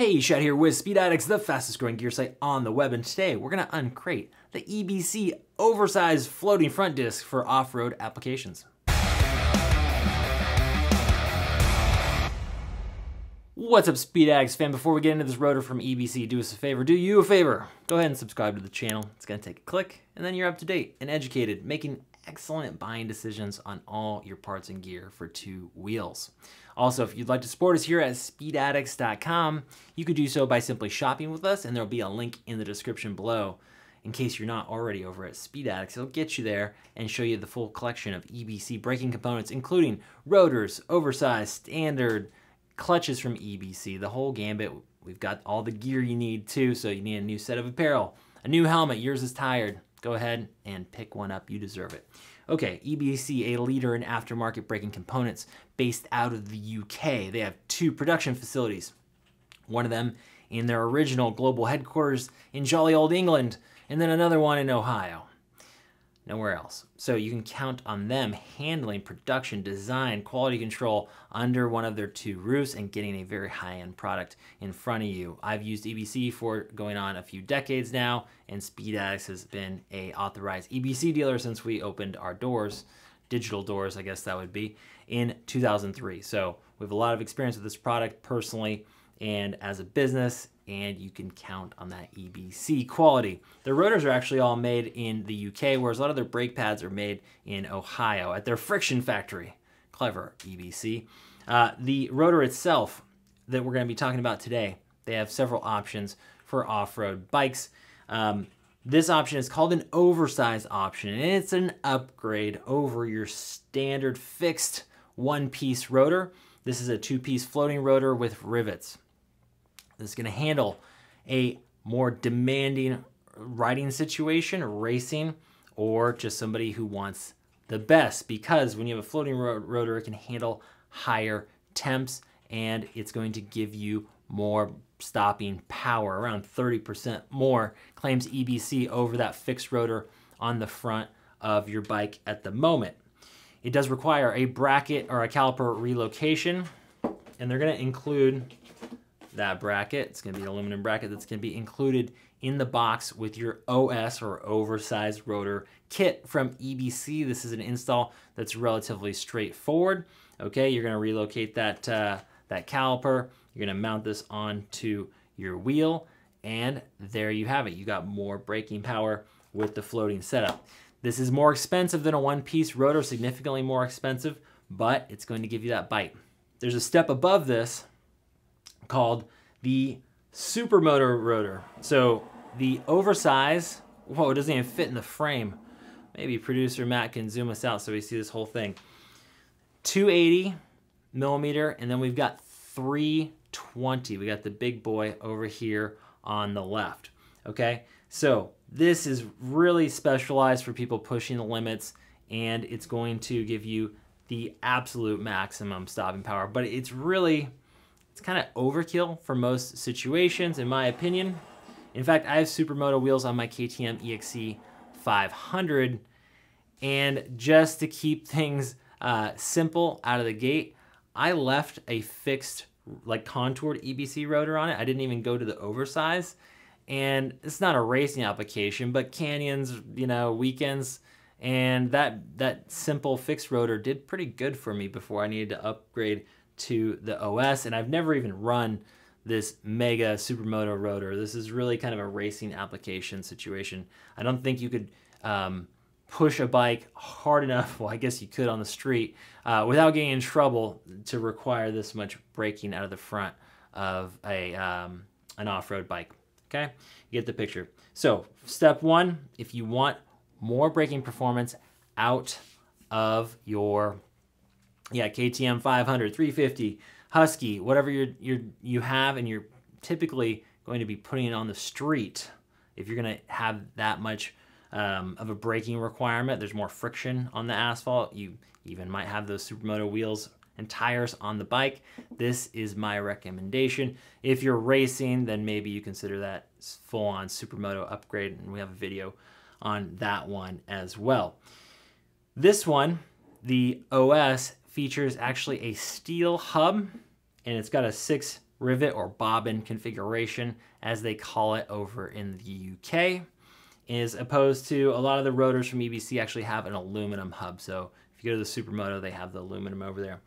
Hey, Shad here with Speed Addicts, the fastest growing gear site on the web, and today we're going to uncrate the EBC oversized floating front disc for off-road applications. What's up, Speed Addicts fan? Before we get into this rotor from EBC, do us a favor, do you a favor. Go ahead and subscribe to the channel. It's going to take a click, and then you're up to date and educated, making excellent buying decisions on all your parts and gear for two wheels. Also, if you'd like to support us here at speedaddicts.com, you could do so by simply shopping with us, and there'll be a link in the description below. In case you're not already over at Speed Addicts, it'll get you there and show you the full collection of EBC braking components, including rotors, oversized, standard, clutches from EBC, the whole gambit. We've got all the gear you need too, so you need a new set of apparel, a new helmet, yours is tired. Go ahead and pick one up, you deserve it. Okay, EBC, a leader in aftermarket braking components based out of the UK. They have two production facilities. One of them in their original global headquarters in jolly old England, and then another one in Ohio. Nowhere else. So you can count on them handling production, design, quality control under one of their two roofs and getting a very high-end product in front of you. I've used EBC for going on a few decades now, and Speed Addicts has been an authorized EBC dealer since we opened our doors, digital doors, I guess that would be, in 2003. So we have a lot of experience with this product personally and as a business, and you can count on that EBC quality. The rotors are actually all made in the UK, whereas a lot of their brake pads are made in Ohio at their friction factory. Clever, EBC. The rotor itself that we're going to be talking about today, they have several options for off-road bikes. This option is called an oversized option, and it's an upgrade over your standard fixed one-piece rotor. This is a two-piece floating rotor with rivets. This is going to handle a more demanding riding situation, racing, or just somebody who wants the best, because when you have a floating rotor, it can handle higher temps, and it's going to give you more stopping power, around 30% more, claims EBC, over that fixed rotor on the front of your bike at the moment. It does require a bracket or a caliper relocation, and they're going to include that bracket. It's going to be an aluminum bracket that's going to be included in the box with your OS, or oversized rotor kit, from EBC. This is an install that's relatively straightforward. Okay, you're going to relocate that caliper. You're going to mount this onto your wheel, and there you have it. You got more braking power with the floating setup. This is more expensive than a one-piece rotor, significantly more expensive, but it's going to give you that bite. There's a step above this called the Supermoto rotor. So the oversize, whoa, it doesn't even fit in the frame. Maybe producer Matt can zoom us out so we see this whole thing. 280 millimeter, and then we've got 320. We got the big boy over here on the left. Okay, so this is really specialized for people pushing the limits, and it's going to give you the absolute maximum stopping power, but it's kind of overkill for most situations, in my opinion. In fact, I have Supermoto wheels on my KTM EXC 500, and just to keep things simple out of the gate, I left a fixed, like, contoured EBC rotor on it. I didn't even go to the oversize, and it's not a racing application, but canyons, you know, weekends, and that simple fixed rotor did pretty good for me before I needed to upgrade to the OS, and I've never even run this mega Supermoto rotor. This is really kind of a racing application situation. I don't think you could push a bike hard enough, well, I guess you could on the street, without getting in trouble to require this much braking out of the front of an off-road bike. Okay, you get the picture. So step one, if you want more braking performance out of your KTM 500, 350, Husky, whatever you have, and you're typically going to be putting it on the street. If you're going to have that much of a braking requirement, there's more friction on the asphalt. You even might have those Supermoto wheels and tires on the bike. This is my recommendation. If you're racing, then maybe you consider that full-on Supermoto upgrade, and we have a video on that one as well. This one, the OS, features actually a steel hub, and it's got a 6 rivet or bobbin configuration, as they call it over in the UK, as opposed to a lot of the rotors from EBC actually have an aluminum hub. So if you go to the Supermoto, they have the aluminum over there.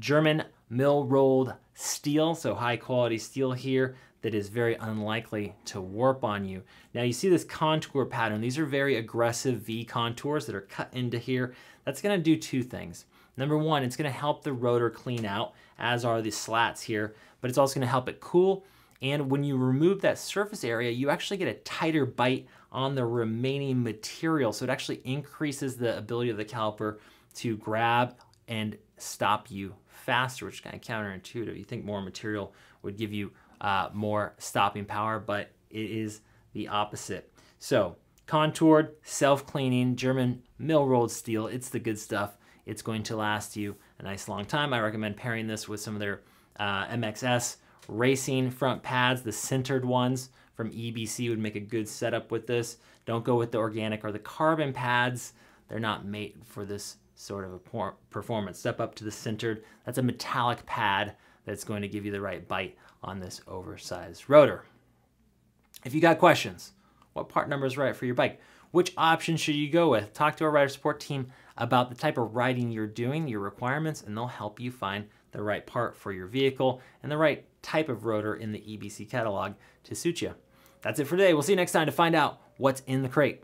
German mill-rolled steel, so high-quality steel here that is very unlikely to warp on you. Now you see this contour pattern. These are very aggressive V contours that are cut into here. That's gonna do two things. Number one, it's gonna help the rotor clean out, as are the slats here, but it's also gonna help it cool. And when you remove that surface area, you actually get a tighter bite on the remaining material. So it actually increases the ability of the caliper to grab and stop you faster, which is kind of counterintuitive. You think more material would give you more stopping power, but it is the opposite. So contoured, self-cleaning, German mill-rolled steel, it's the good stuff. It's going to last you a nice long time. I recommend pairing this with some of their MXS racing front pads. The centered ones from EBC would make a good setup with this. Don't go with the organic or the carbon pads. They're not made for this sort of a performance. Step up to the centered. That's a metallic pad that's going to give you the right bite on this oversized rotor. If you got questions, what part number is right for your bike? Which option should you go with? Talk to our rider support team about the type of riding you're doing, your requirements, and they'll help you find the right part for your vehicle and the right type of rotor in the EBC catalog to suit you. That's it for today. We'll see you next time to find out what's in the crate.